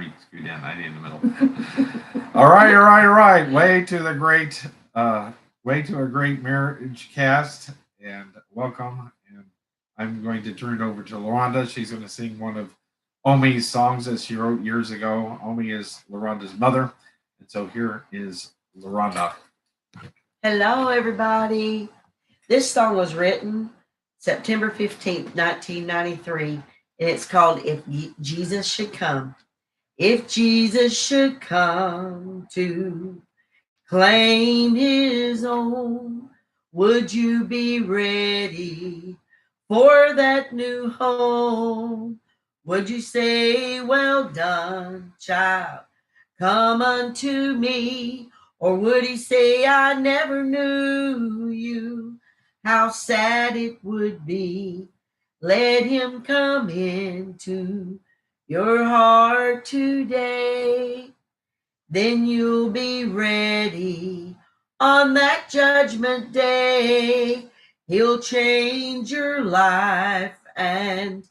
me scoot in. I need in the middle. All right. Way to a great marriage cast, and welcome. And I'm going to turn it over to LaRonda. She's going to sing one of Omi's songs that she wrote years ago. Omi is LaRonda's mother, and so here is LaRonda. Hello, everybody. This song was written September 15th, 1993, and it's called If Jesus Should Come. If Jesus should come to claim his own, would you be ready for that new home? Would you say, well done, child, come unto me? Or would he say, I never knew you? How sad it would be. Let him come into your heart today. Then you'll be ready on that judgment day. He'll change your life and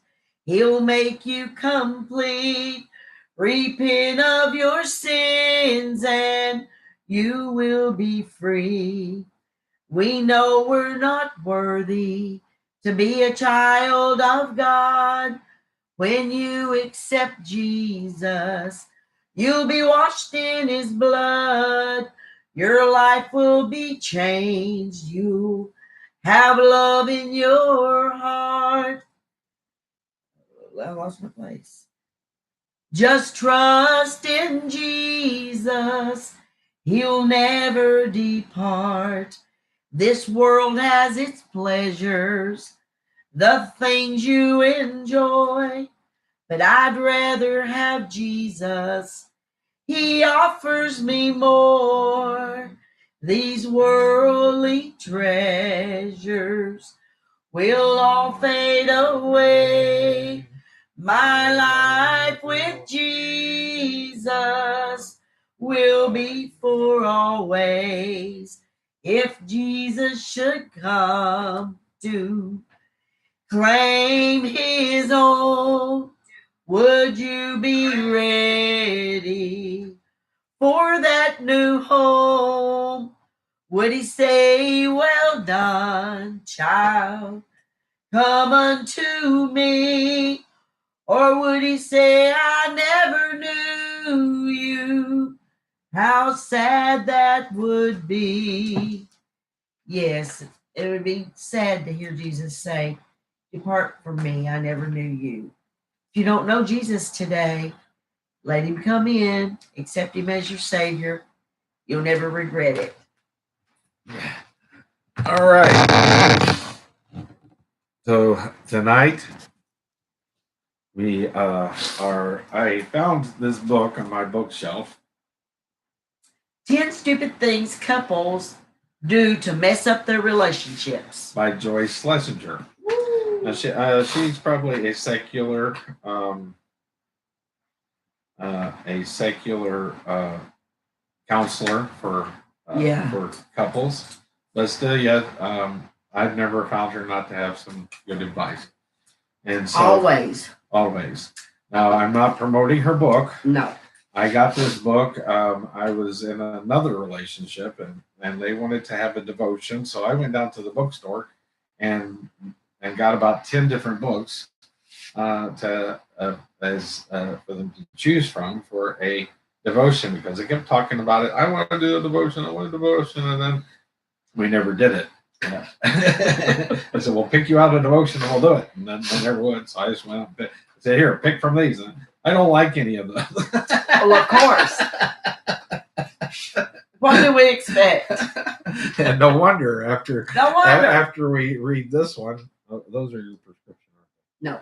he'll make you complete. Repent of your sins and you will be free. We know we're not worthy to be a child of God. When you accept Jesus, you'll be washed in his blood. Your life will be changed. You'll have love in your heart. I lost my place. Just trust in Jesus. He'll never depart. This world has its pleasures, the things you enjoy, but I'd rather have Jesus. He offers me more. These worldly treasures will all fade away. My life with Jesus will be for always. If Jesus should come to claim his own, would you be ready for that new home? Would he say, well done, child, come unto me? Or would he say, I never knew you? How sad that would be. Yes, it would be sad to hear Jesus say, depart from me, I never knew you. If you don't know Jesus today, let him come in, accept him as your Savior. You'll never regret it. All right. So tonight we I found this book on my bookshelf. 10 Stupid Things Couples Do to Mess Up Their Relationships By Joyce Schlesinger. Now she's probably a secular counselor for couples, but still yet I've never found her not to have some good advice. And so always. Now I'm not promoting her book. No. I got this book. I was in another relationship, and they wanted to have a devotion, so I went down to the bookstore and got about 10 different books for them to choose from for a devotion, because they kept talking about it. I want to do a devotion. And then we never did it. Yeah. I said, we'll pick you out a devotion and we'll do it. And then they never would. So I just went up and said, here, pick from these. And I don't like any of them. Well, of course. What do we expect? And no wonder after we read this one, those are your prescription. No,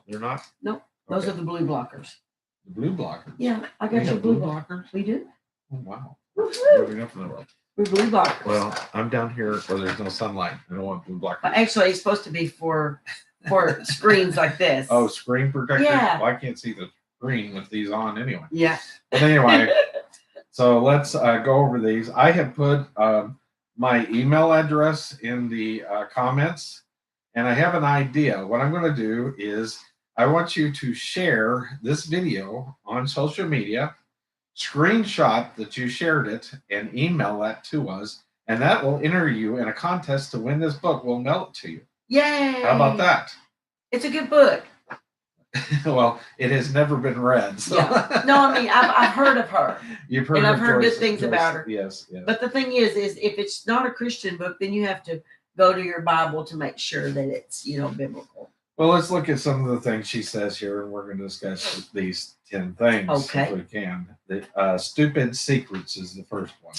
they're not. No, those are the blue blockers. The blue blockers. Yeah, I got your blue blockers. We do. Oh wow. We're blue blockers. Well, I'm down here where there's no sunlight. I don't want blue blockers. Well, actually, it's supposed to be for screens like this. Oh, screen protector. Yeah. Well, I can't see the screen with these on anyway. Yeah. But anyway. So let's go over these. I have put my email address in the comments, and I have an idea. What I'm going to do is I want you to share this video on social media, screenshot that you shared it, and email that to us. And that will enter you in a contest to win this book. We'll mail it to you. Yay! How about that? It's a good book. Well, it has never been read. So. Yeah. No, I mean, I've heard of her. You've heard and I've heard Joyce, good things about her. Yes, yes. But the thing is if it's not a Christian book, then you have to go to your Bible to make sure that it's, biblical. Well, let's look at some of the things she says here, and we're going to discuss these 10 things if we can. The stupid secrets is the first one.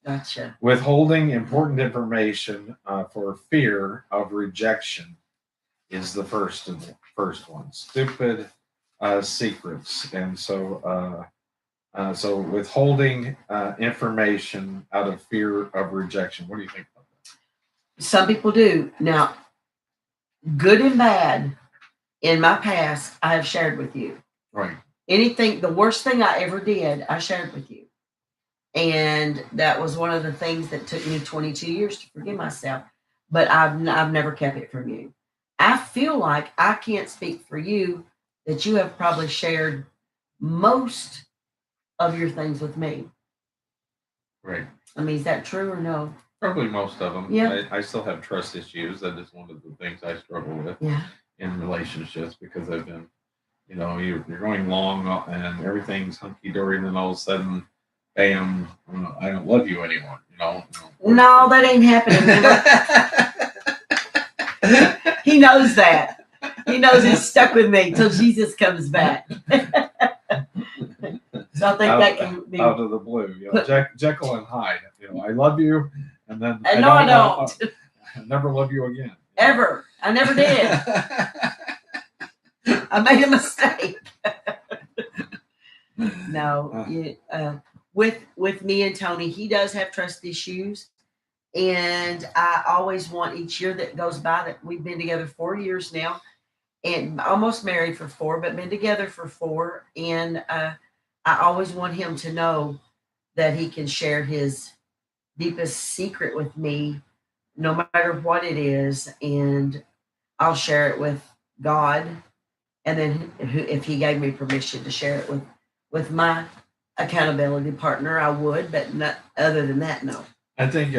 Gotcha. Withholding important information for fear of rejection is the first one. Stupid secrets, and so withholding information out of fear of rejection. What do you think about that? Some people do. Now, good and bad, in my past, I have shared with you. Right. Anything, the worst thing I ever did, I shared with you. And that was one of the things that took me 22 years to forgive myself. But I've never kept it from you. I feel like I can't speak for you, that you have probably shared most of your things with me. Right. I mean, is that true or no? Probably most of them. Yeah. I still have trust issues. That is one of the things I struggle with in relationships, because I've been, you're going long and everything's hunky dory, and then all of a sudden, bam, I don't love you anymore. No, that ain't happening. He knows that. He knows he's stuck with me till Jesus comes back. So I think that can be out of the blue. Jekyll and Hyde. I love you, and then I don't. I never love you again. Ever. I never did. I made a mistake. No, with me and Tony, he does have trust issues, and I always want each year that goes by, that we've been together 4 years now, and almost married for 4, but been together for 4, and I always want him to know that he can share his deepest secret with me, no matter what it is, and I'll share it with God, and then if he gave me permission to share it with my accountability partner, I would, but not other than that, no. I think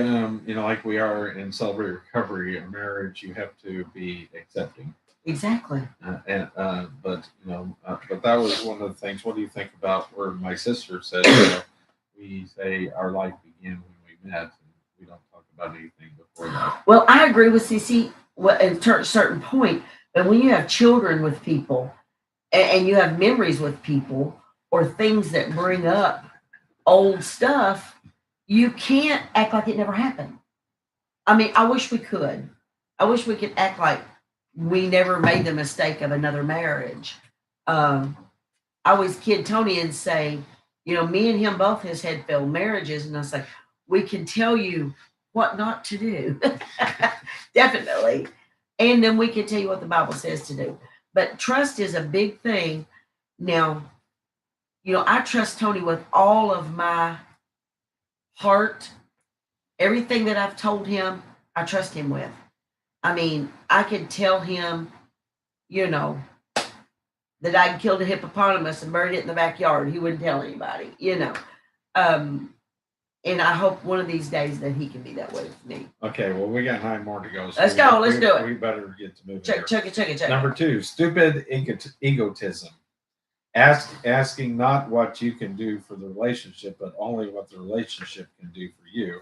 like we are in Celebrate Recovery, a marriage, you have to be accepting. Exactly. But that was one of the things. What do you think about where my sister said, we say our life began when we met, and we don't talk about anything before that? Well, I agree with CC at a certain point, but when you have children with people, and you have memories with people, or things that bring up old stuff, you can't act like it never happened. I mean, I wish we could. I wish we could act like we never made the mistake of another marriage. I always kid Tony and say, me and him both has had failed marriages, and I was like, we can tell you what not to do. Definitely. And then we can tell you what the Bible says to do. But trust is a big thing. Now, I trust Tony with all of my heart. Everything that I've told him, I trust him with. I mean, I could tell him, that I killed a hippopotamus and buried it in the backyard. He wouldn't tell anybody, and I hope one of these days that he can be that way with me. Okay, well, we got 9 more to go. So let's go. Let's do it. We better get to moving. Check it. Number 2, stupid egotism. Asking not what you can do for the relationship, but only what the relationship can do for you.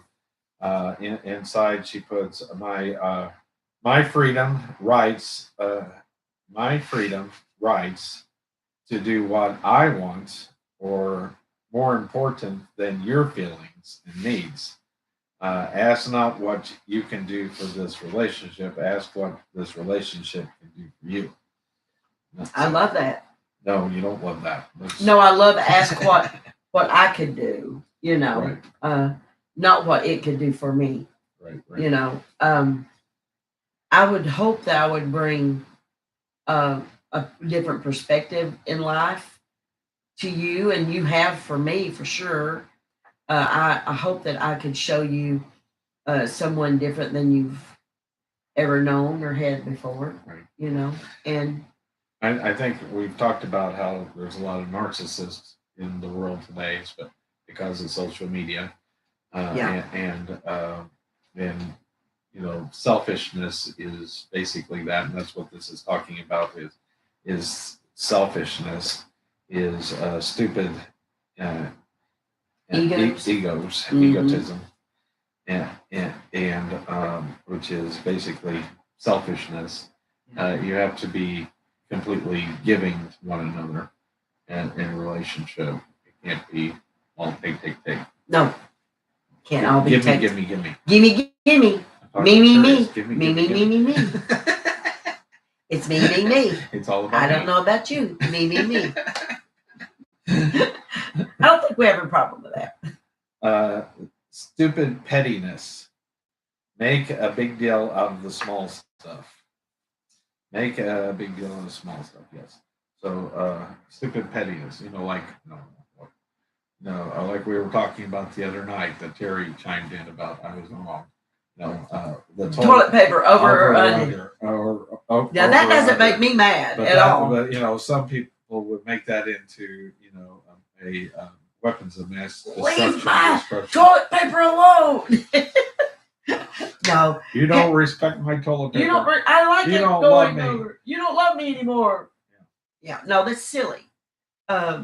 Inside, she puts my freedom rights to do what I want, or more important than your feelings and needs. Ask not what you can do for this relationship. Ask what this relationship can do for you. I love that. No, you don't love that. No, I love ask what I could do, Right. Not what it could do for me. Right. I would hope that I would bring a different perspective in life to you, and you have for me, for sure. I hope that I could show you someone different than you've ever known or had before, Right. and I think we've talked about how there's a lot of narcissists in the world today, but because of social media, Yeah. and selfishness is basically that, and that's what this is talking about. Is selfishness is stupid uh, egos, egotism, and which is basically selfishness. You have to be completely giving to one another in a relationship. It can't be all take. No, can't all be give take. Me. Gimme. Me. Me. It's me. It's all about I don't know about you. Me. I don't think we have a problem with that. Stupid pettiness. Make a big deal out of the small stuff. Make a big deal out of the small stuff, yes. So, stupid pettiness, like like we were talking about the other night that Terry chimed in about. I was wrong. The toilet paper over or under. Now that doesn't make me mad at all. But some people would make that into a weapons of mass destruction. Leave my toilet paper alone. No, you don't respect my toilet paper. You don't. I like it going over. You don't love me anymore. Yeah. No, that's silly. I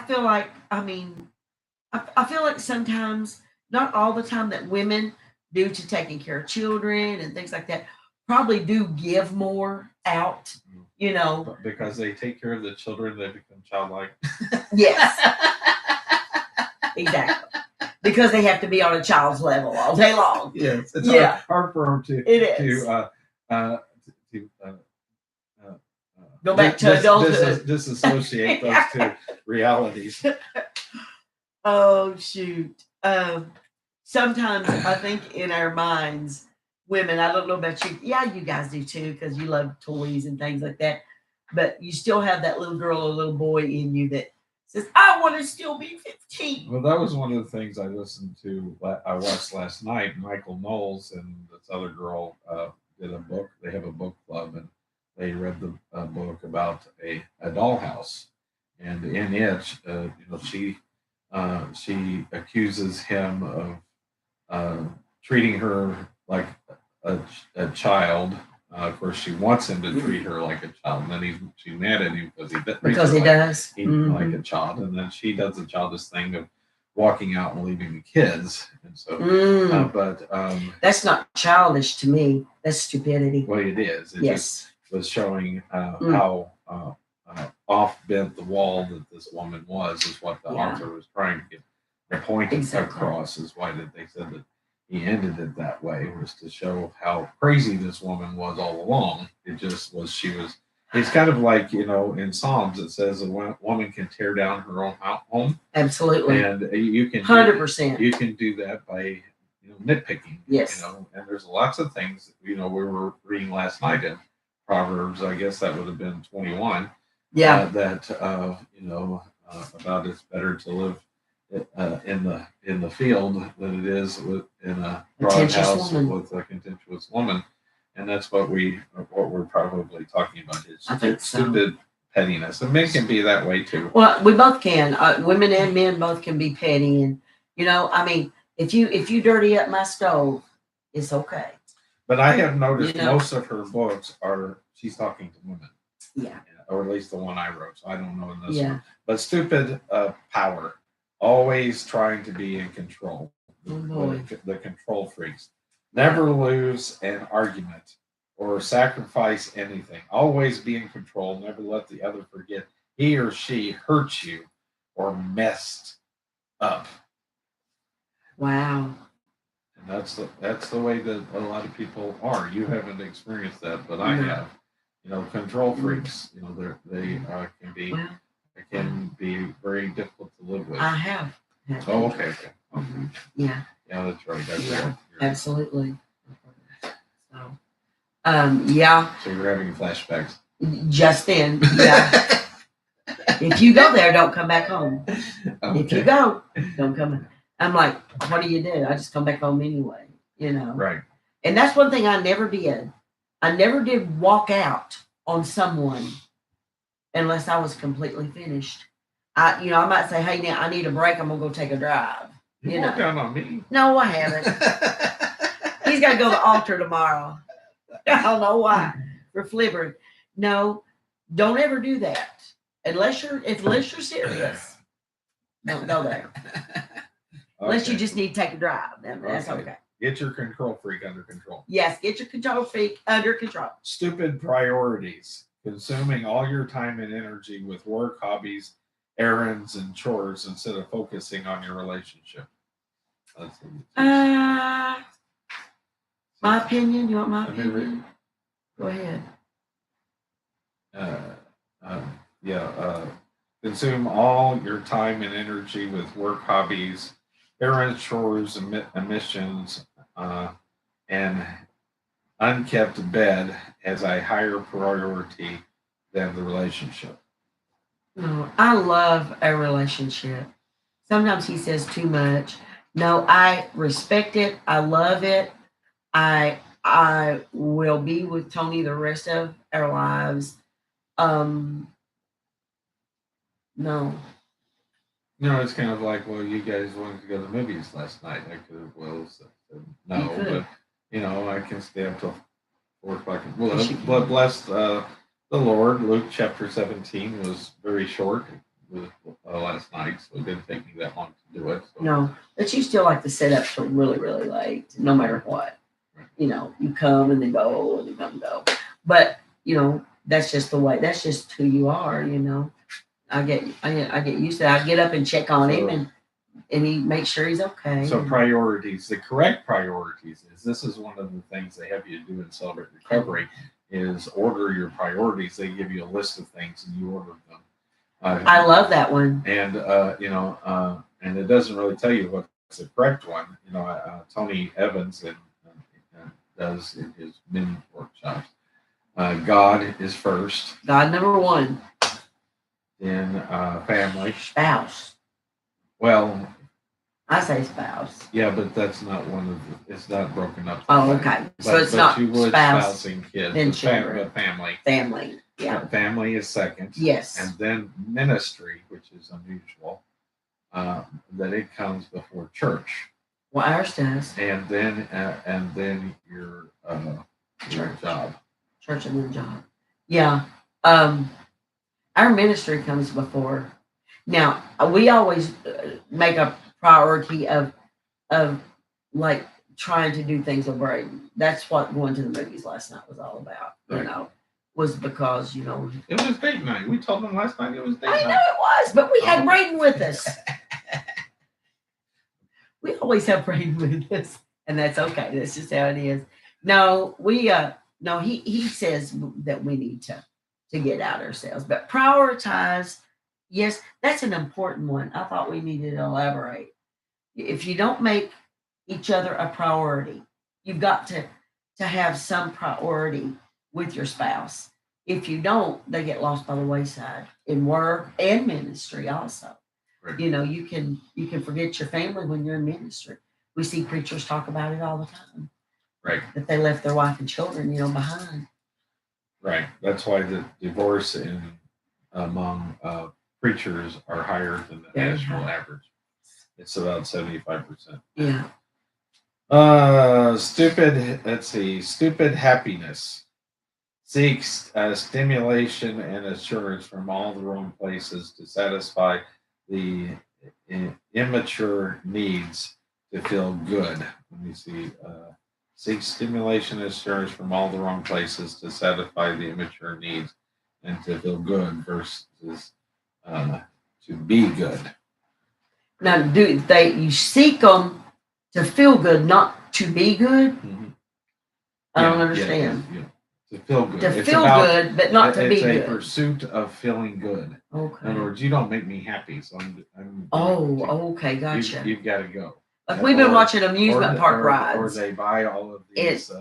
feel like. I feel like sometimes, not all the time, that women, due to taking care of children and things like that, probably do give more out. Because they take care of the children, they become childlike. Yes. Exactly. Because they have to be on a child's level all day long. Yes, it's hard for them to. It is. Go back to adulthood. Disassociate those two realities. Oh shoot! Sometimes I think in our minds, women. I don't know about you. Yeah, you guys do too, because you love toys and things like that. But you still have that little girl or little boy in you that says, I want to still be 15. Well, that was one of the things I listened to. I watched last night. Michael Knowles and this other girl did a book. They have a book club, and they read the book about a dollhouse. And in it, she accuses him of treating her like a child. Of course, she wants him to treat her like a child, and then she's mad at him because he does like a child, and then she does the childish thing of walking out and leaving the kids, and so. But that's not childish to me. That's stupidity. Well, it is. It just was showing how off bent the wall that this woman was. Is what the author was trying to get the point across. Is why that they said that. He ended it that way, was to show how crazy this woman was all along. It just was, it's kind of like, in Psalms, it says a woman can tear down her own home. Absolutely. And you can 100%. You can do that by, nitpicking. Yes. And there's lots of things, we were reading last night in Proverbs, I guess that would have been 21. Yeah. About it's better to live in the field than it is in a broad house with a contentious woman, and that's what we're probably talking about. Is stupid pettiness, and men can be that way too. Well, we both can. Women and men both can be petty, and if you dirty up my stove, it's okay. But I have noticed most of her books she's talking to women. Yeah. Or at least the one I wrote. So I don't know in this one. But stupid power. Always trying to be in control. The control freaks. Never lose an argument or sacrifice anything. Always be in control. Never let the other forget he or she hurt you or messed up. Wow. And that's the way that a lot of people are. You haven't experienced that, but I have. Control freaks. They can be. Well, it can be very difficult to live with. I have. Oh, okay. Mm-hmm. Yeah. Yeah, that's right. Absolutely. So, yeah. So you're having flashbacks. Just then, yeah. If you go there, don't come back home. Okay. If you go, don't come in. I'm like, what do you do? I just come back home anyway, Right. And that's one thing I never did. I never did walk out on someone unless I was completely finished. I might say, hey, now I need a break. I'm gonna go take a drive. You walked down on me. No, I haven't. He's got to go to the altar tomorrow. I don't know why. For flibbering. No, don't ever do that. Unless you're serious. Don't go there. Unless you just need to take a drive. Then that's okay. Get your control freak under control. Yes, get your control freak under control. Stupid priorities. Consuming all your time and energy with work, hobbies, errands, and chores instead of focusing on your relationship. My opinion. You want my opinion? Go ahead. Consume all your time and energy with work, hobbies, errands, chores, emissions, and unkept bed as a higher priority than the relationship. No, I love a relationship. Sometimes he says too much. No, I respect it. I love it. I will be with Tony the rest of our lives. No. It's kind of like, well, you guys wanted to go to the movies last night. I could have said no, but I can stay up till 4 o'clock. Well, bless the Lord. Luke chapter 17 was very short last night, so it didn't take me that long to do it. So. No, but you still like to sit up till really, really late, no matter what. Right. You come and then go and then come and go. But that's just the way. That's just who you are. I get used to it. I get up and check on him and he makes sure he's okay. So priorities, the correct priorities this is one of the things they have you do in Celebrate Recovery is order your priorities. They give you a list of things and you order them. I love that one. And and it doesn't really tell you what's the correct one. Tony Evans does in his mini workshops. God is first. God number one. Then family. Spouse. Well, I say spouse. Yeah, but that's not one of the. It's not broken up. Oh, okay. So it's not you would spouse and kids. Then But family. Family. Yeah. Family is second. Yes. And then ministry, which is unusual, that it comes before church. Well, ours does. And then your job. Church and then job. Yeah. Our ministry comes before. Now we always make a priority of like trying to do things with Braden. That's what going to the movies last night was all about. Right. Was because it was date night. We told them last night it was date night. I know it was, but we had Braden with us. We always have Braden with us, and that's okay. That's just how it is. No, he says that we need to get out ourselves, but prioritize. Yes, that's an important one. I thought we needed to elaborate. If you don't make each other a priority, you've got to have some priority with your spouse. If you don't, they get lost by the wayside in work and ministry also. Right. You can forget your family when you're in ministry. We see preachers talk about it all the time. Right. That they left their wife and children, behind. Right. That's why the divorce among preachers are higher than the national average. It's about 75%. Yeah. Stupid happiness seeks stimulation and assurance from all the wrong places to satisfy the immature needs to feel good. Let me see. Seek stimulation and assurance from all the wrong places to satisfy the immature needs and to feel good versus to be good. Now, you seek them to feel good, not to be good? Mm-hmm. I don't understand. Yeah. To feel good. To feel good, but not to be good. It's a pursuit of feeling good. Okay. In other words, you don't make me happy, so I'm okay, gotcha. You've got to go. Like we've been watching amusement park rides. Or they buy all of these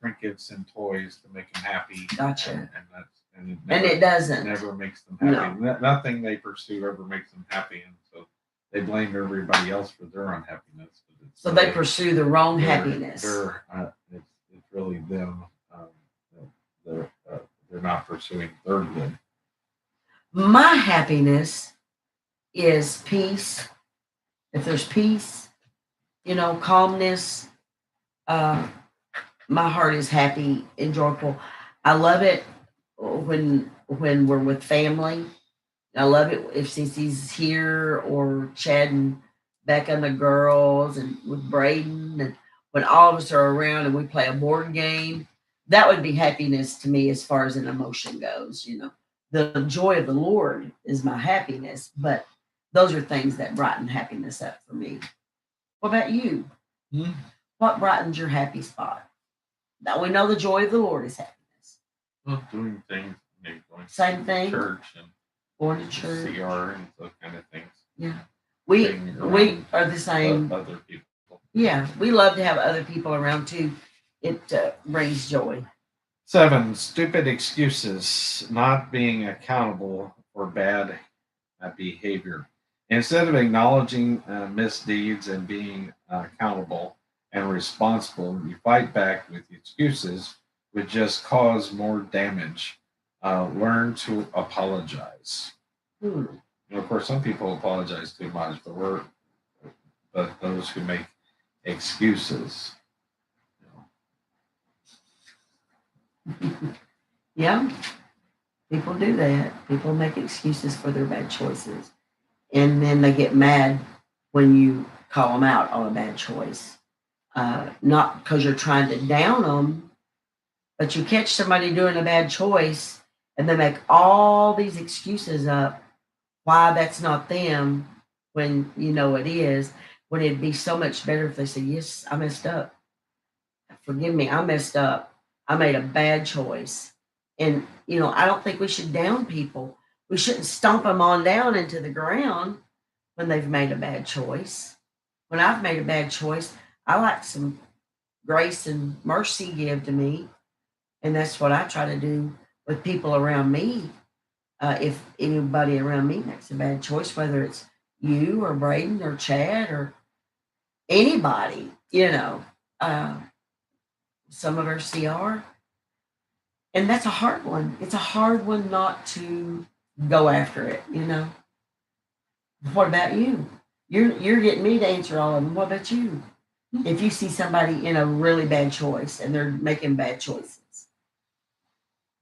trinkets and toys to make them happy. Gotcha. And it doesn't. Never makes them happy. No. Nothing they pursue ever makes them happy, and so they blame everybody else for their unhappiness. So they pursue the wrong happiness. It's really them. they're not pursuing their good. My happiness is peace. If there's peace, calmness, uh, my heart is happy and joyful. I love it when we're with family. I love it if Cece's here or Chad and Becca and the girls and with Braden and when all of us are around and we play a board game. That would be happiness to me as far as an emotion goes. The joy of the Lord is my happiness, but those are things that brighten happiness up for me. What about you? Hmm. What brightens your happy spot? Now we know the joy of the Lord is happiness. Well, doing things, maybe going Same to thing. church and Going to church. CR and those kind of things. Yeah. We Being around are the same. Other people. Yeah, we love to have other people around too. It brings joy. 7, stupid excuses, not being accountable for bad behavior. Instead of acknowledging misdeeds and being accountable and responsible, you fight back with excuses, which just cause more damage. Learn to apologize. Of course, some people apologize too much, but those who make excuses. Yeah, people do that. People make excuses for their bad choices. And then they get mad when you call them out on a bad choice. Not because you're trying to down them, but you catch somebody doing a bad choice and they make all these excuses up why that's not them when you know it is, when it'd be so much better if they said, yes, I messed up. Forgive me, I messed up. I made a bad choice. And, I don't think we should down people. We shouldn't stomp them on down into the ground when they've made a bad choice. When I've made a bad choice, I like some grace and mercy give to me. And that's what I try to do with people around me. If anybody around me makes a bad choice, whether it's you or Braden or Chad or anybody, some of our CR. And that's a hard one. It's a hard one not to go after it, What about you? You're getting me to answer all of them. What about you? If you see somebody in a really bad choice and they're making bad choices.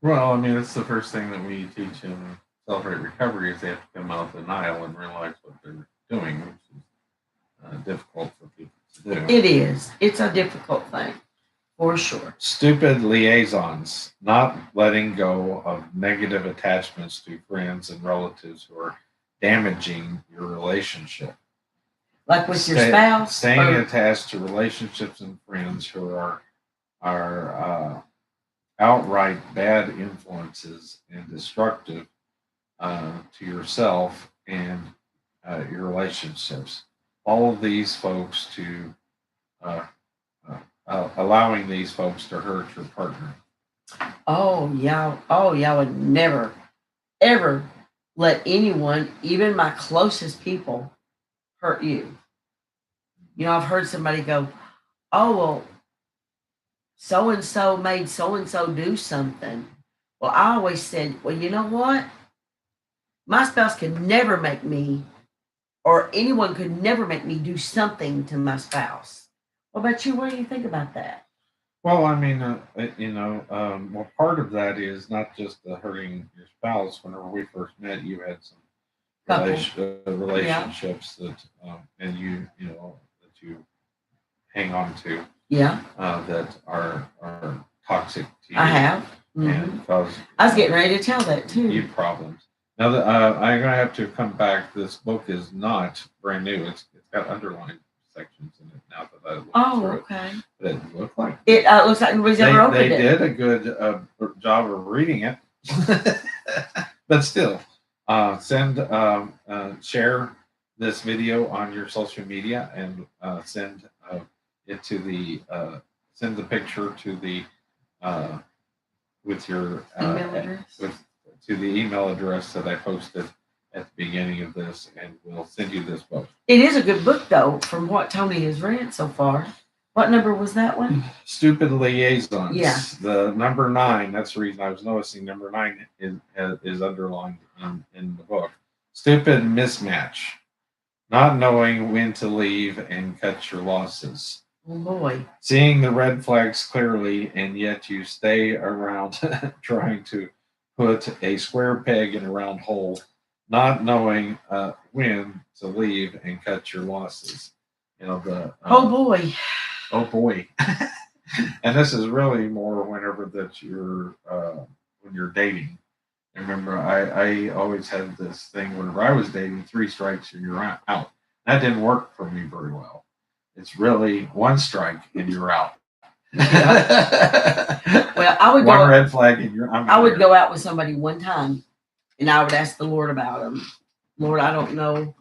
Well, I mean, it's the first thing that we teach in Celebrate Recovery is they have to come out of denial and realize what they're doing, which is difficult for people to do. It is. It's a difficult thing. For sure. Stupid liaisons, not letting go of negative attachments to friends and relatives who are damaging your relationship. Like with your spouse? Staying attached to relationships and friends who are outright bad influences and destructive to yourself and your relationships. All of these folks to allowing these folks to hurt your partner. Oh, y'all would never, ever let anyone, even my closest people, hurt you. I've heard somebody go, oh, well, so-and-so made so-and-so do something. Well, I always said, well, you know what? My spouse could never make me, or anyone could never make me do something to my spouse. What about you? What do you think about that? Well, I mean, well, part of that is not just the hurting your spouse. Whenever we first met, you had some relationships that, and that you hang on to. Yeah. That are toxic to you. I have. And cause. I was getting ready to tell that too. You problems. Now that I'm gonna have to come back. This book is not brand new. It's got underlined sections in it now that I look through okay. It. It looks like it looks like nobody's ever opened it. They did a good job of reading it, but still, share this video on your social media and send it to the send the picture to the with your email address to the email address that I posted at the beginning of this, and we'll send you this book. It is a good book, though, from what Tony has read so far. What number was that one? Stupid liaisons. Yeah. The number 9. That's the reason I was noticing number 9 is underlined in the book. Stupid mismatch. Not knowing when to leave and cut your losses. Oh boy. Seeing the red flags clearly, and yet you stay around trying to put a square peg in a round hole, not knowing when to leave and cut your losses. You know the Oh boy. oh boy. And this is really more whenever that you're when you're dating. I remember I always had this thing whenever I was dating, 3 strikes and you're out. That didn't work for me very well. It's really 1 strike and you're out. Well, I would One go. red flag and you're. I would go out with somebody one time, and I would ask the Lord about them. Lord, I don't know,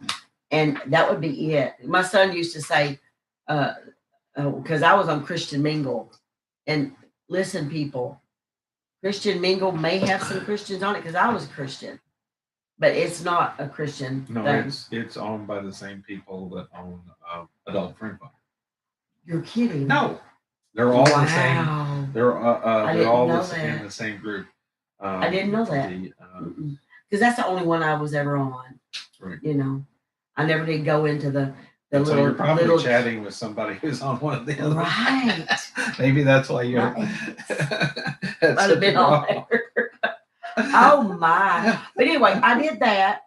and that would be it. My son used to say, because I was on Christian Mingle, and listen, people, Christian Mingle may have some Christians on it because I was a Christian, but it's not a Christian No, thing. it's owned by the same people that own Adult Friend Fund. You're kidding? No, they're all the Wow. same. They're didn't all know in the same group. I didn't know that. Because that's the only one I was ever on. Right. You know, I never did go into the So little. you're probably little, chatting with somebody who's on one of the other. Right. Maybe that's why you're. Might have been on there. Oh my! But anyway, I did that,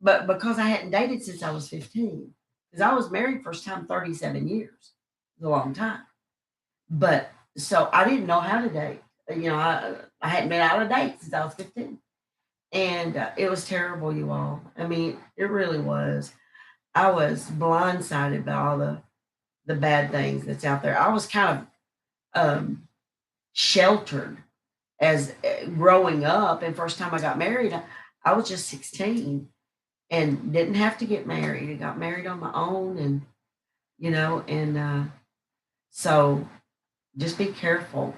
but because I hadn't dated since I was 15, because I was married first time 37 years, it was a long time. But so I didn't know how to date. You know, I hadn't been out on a date since I was 15, and it was terrible, you all. I mean, it really was. I was blindsided by all the bad things that's out there. I was kind of sheltered as growing up, and first time I got married, I was just 16 and didn't have to get married. I got married on my own, and you know, and so just be careful.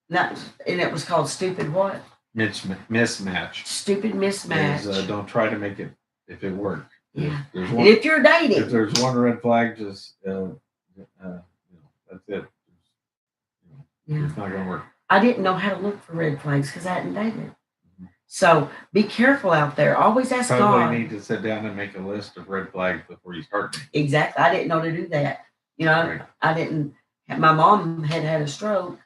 Not, and it was called stupid what? Mismatch. Stupid mismatch. Don't try to make it if it worked. Yeah. There's And if you're dating, if there's 1 red flag, just that's it. yeah. It's not going to work. I didn't know how to look for red flags because I hadn't dated. Mm-hmm. So be careful out there. Always ask Probably God. need to sit down and make a list of red flags before you start. Exactly. I didn't know to do that. You know, Right. I didn't. My mom had a stroke,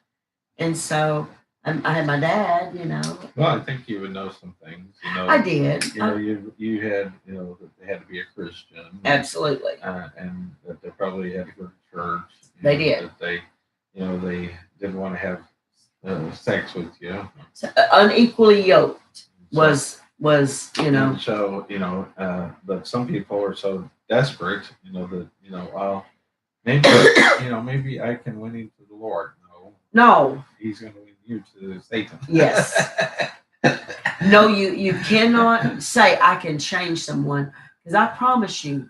and so I had my dad. You know. Well, I think you would know some things. You know, I did. You know, you had that they had to be a Christian. Absolutely. And that they probably had to go to church. They did. That they didn't want to have sex with you. So, unequally yoked was you know. And so but some people are so desperate, that maybe I can win him to the Lord. No. He's going to win you to Satan. Yes. No, you cannot say I can change someone, because I promise you,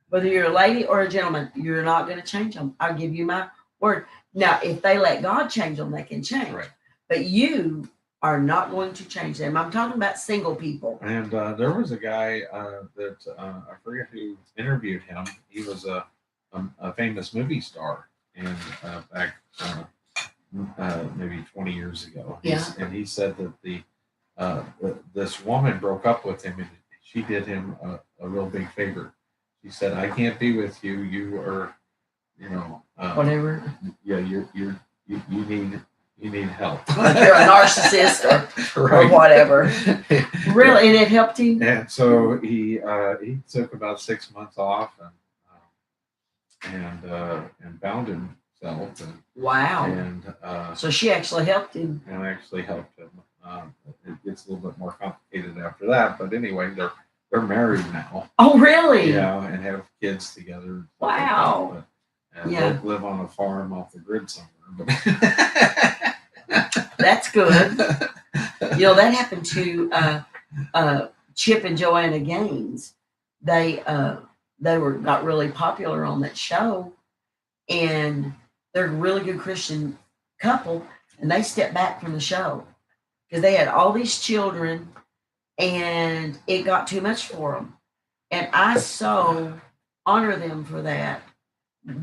whether you're a lady or a gentleman, you're not going to change them. I'll give you my word. Now, if they let God change them, they can change. Right. But you are not going to change them. I'm talking about single people. And there was a guy that I forget who interviewed him. He was a famous movie star, and back maybe 20 years ago. Yeah. And he said that this woman broke up with him, and she did him a real big favor. She said, "I can't be with you. You are, Whatever. Yeah, you need help. Like you're a narcissist or whatever." Really, and it helped him. And so he took about 6 months off and bound himself. Wow. And so she actually helped him. And actually helped him. It gets a little bit more complicated after that, but anyway, they're married now. Oh, really? Yeah, and have kids together. Wow. And live on a farm off the grid somewhere. That's good. That happened to Chip and Joanna Gaines. They got really popular on that show, and they're a really good Christian couple, and they stepped back from the show because they had all these children, and it got too much for them. And I so honor them for that,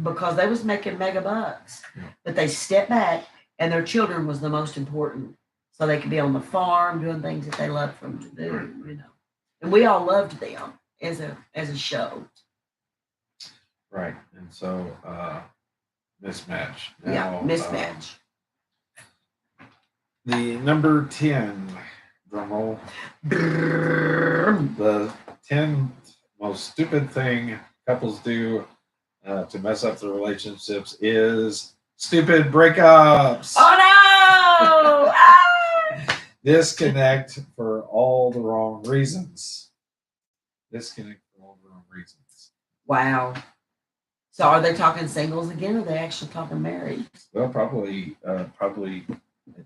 because they was making mega bucks, Yeah. but they stepped back and their children was the most important. So they could be on the farm doing things that they loved for them to do, Right. you know. And we all loved them as a show. Right. And so mismatch. Yeah, Now, mismatch. The number 10, drum roll, the 10th most stupid thing couples do to mess up their relationships is stupid breakups. Oh no! Ah! Disconnect for all the wrong reasons. Disconnect for all the wrong reasons. Wow. So are they talking singles again, or are they actually talking married? Well, probably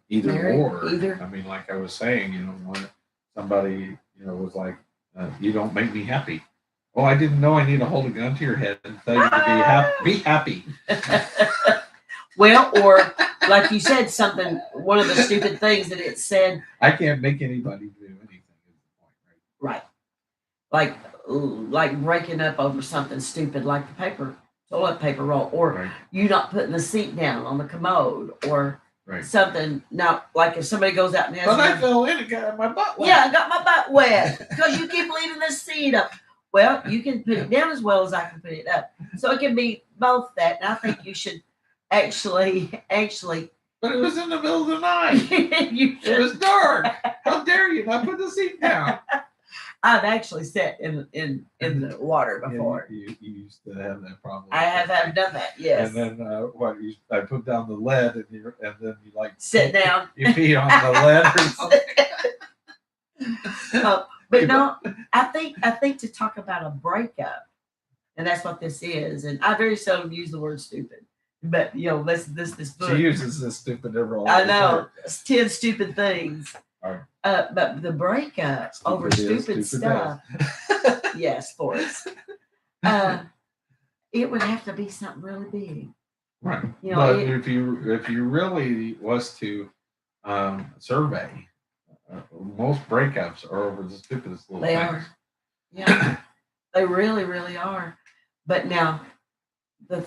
either Married, or. either. I mean, like I was saying, when somebody, was like, "You don't make me happy." Oh, I didn't know I need to hold a gun to your head and tell you to be happy. Be happy. Well, or like you said, something. One of the stupid things that it said. I can't make anybody do anything. Is the point, right? Right. Like breaking up over something stupid, like the toilet paper roll, or Right. you not putting the seat down on the commode, or Right. something. Now, like if somebody goes out and has. But I fell in and got my butt wet. Yeah, I got my butt wet because you keep leaving the seat up. Well, you can put it down as well as I can put it up. So it can be both that. And I think you should actually. But it was in the middle of the night. It was dark. How dare you not put the seat down? I've actually sat in the water before. Yeah, you used to have that problem. I have done that, yes. And then I put down the lead and then you like sit down. You pee on the lead or something. But no, I think to talk about a breakup, and that's what this is. And I very seldom use the word stupid, but this book. She uses this stupid every. I know, 10 stupid things. Right. But the breakup over stupid stuff. Yes, Forrest. It would have to be something really big. Right. But if you really was to survey, most breakups are over the stupidest little things. They are. Yeah. They really, really are. But now,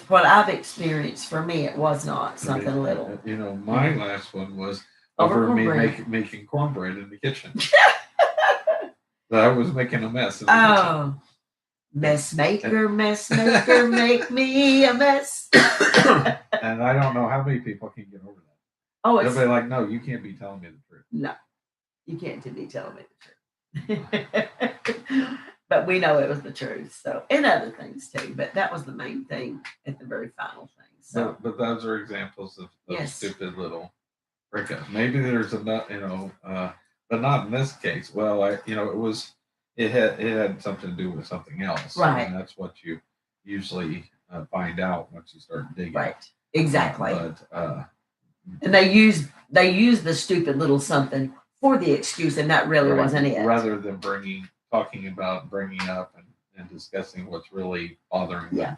what I've experienced, for me, it was not something little. My last one was over me making cornbread in the kitchen. I was making a mess in the kitchen. Mess maker, make me a mess. And I don't know how many people can get over that. Oh, they'll be like, "No, you can't be telling me the truth." No, you can't be telling me the truth. But we know it was the truth. So, and other things too. But that was the main thing at the very final thing. So, but those are examples of yes. Stupid little breakups. Maybe there's enough, but not in this case. Well, it had something to do with something else, right? And that's what you usually find out once you start digging, right? Exactly. But and they use the stupid little something for the excuse, and that really wasn't it. Rather than bringing up and discussing what's really bothering them. Yeah.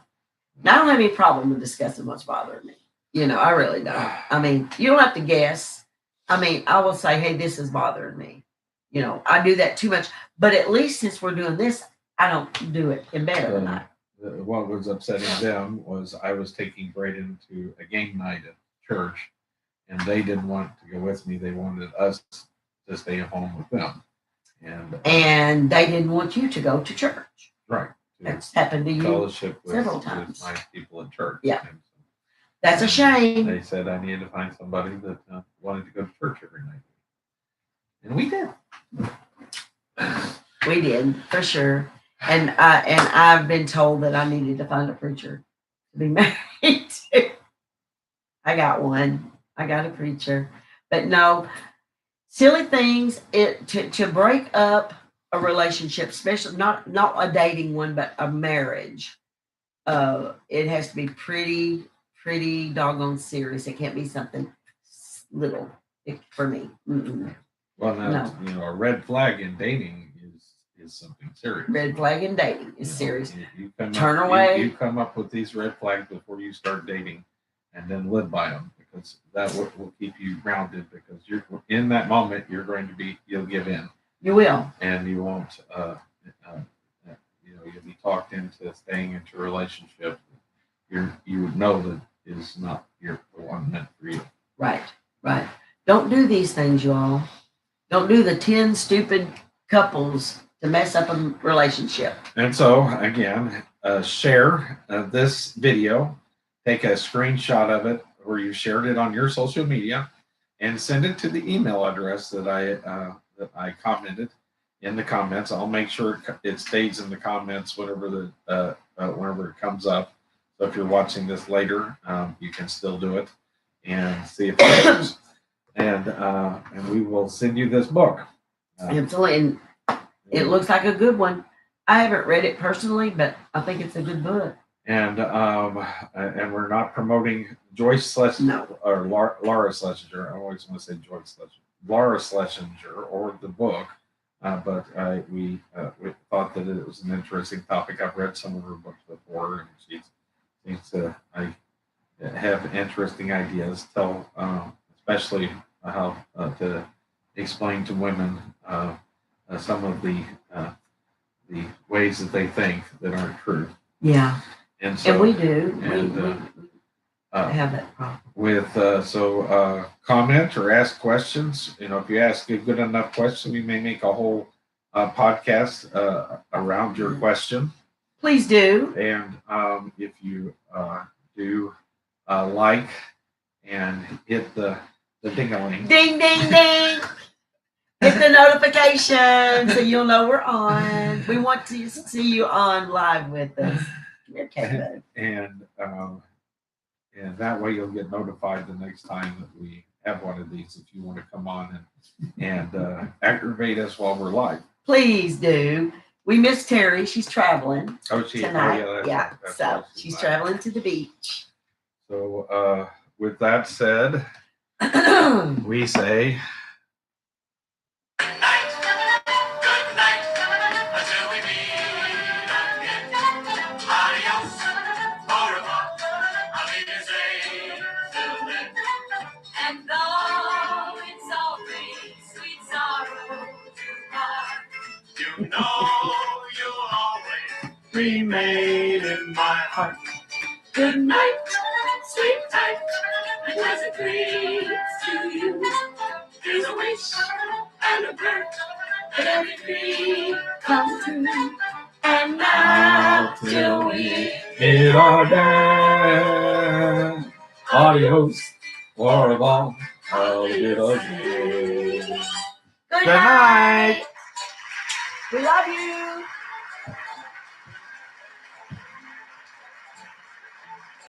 Now, I don't have any problem with discussing what's bothering me. I really don't. I mean, you don't have to guess. I mean, I will say, hey, this is bothering me. I do that too much. But at least since we're doing this, I don't do it in bed every night. What was upsetting them was I was taking Braden to a game night at church, and they didn't want to go with me. They wanted us to stay at home with them. And they didn't want you to go to church. Right. That's happened to you fellowship several times. With my people at church. Yeah. That's a shame. They said I needed to find somebody that wanted to go to church every night. And we did. We did, for sure. And I've been told that I needed to find a preacher to be married to. I got one. I got a preacher. But no, silly things to break up a relationship, especially not a dating one, but a marriage. It has to be pretty doggone serious. It can't be something little for me. Mm-mm. Well, now, a red flag in dating is something serious. Red flag in dating is serious. You Turn away. You come up with these red flags before you start dating, and then live by them, because that will keep you grounded. Because you're in that moment, you'll give in. You will, and you won't. You'll be talked into staying into a relationship. you would know that is not the one meant for you. Right. Don't do these things, you all. Don't do the 10 stupid couples to mess up a relationship. And so, again, share this video, take a screenshot of it where you shared it on your social media, and send it to the email address that I commented in the comments. I'll make sure it stays in the comments whenever whenever it comes up. So if you're watching this later, you can still do it and see if it works. And we will send you this book. Absolutely. And it looks like a good one. I haven't read it personally, but I think it's a good book. And we're not promoting Joyce Schlesinger or Laura Schlesinger. I always want to say Joyce Schlesinger, Laura Schlesinger, or the book. But we thought that it was an interesting topic. I've read some of her books before, and she seems to have interesting ideas. Especially how to explain to women some of the ways that they think that aren't true. Yeah. And so, we do. And, we have that problem. Comment or ask questions. If you ask a good enough question, we may make a whole podcast around your question. Please do. And if you do like and hit the ding-a-ling. Ding, ding, ding. Hit the notification so you'll know we're on. We want to see you on live with us. Okay, and that way you'll get notified the next time that we have one of these if you want to come on and aggravate us while we're live. Please do. We miss Terry. She's traveling tonight. That's So right, she's traveling to the beach. So with that said, we say you you'll always remain in my heart. Good night, sweet night, and as it dreams to you, there's a wish and a prayer that every dream comes true. And now till we meet again. Adios, au revoir, I'll get again. Good night. We love you.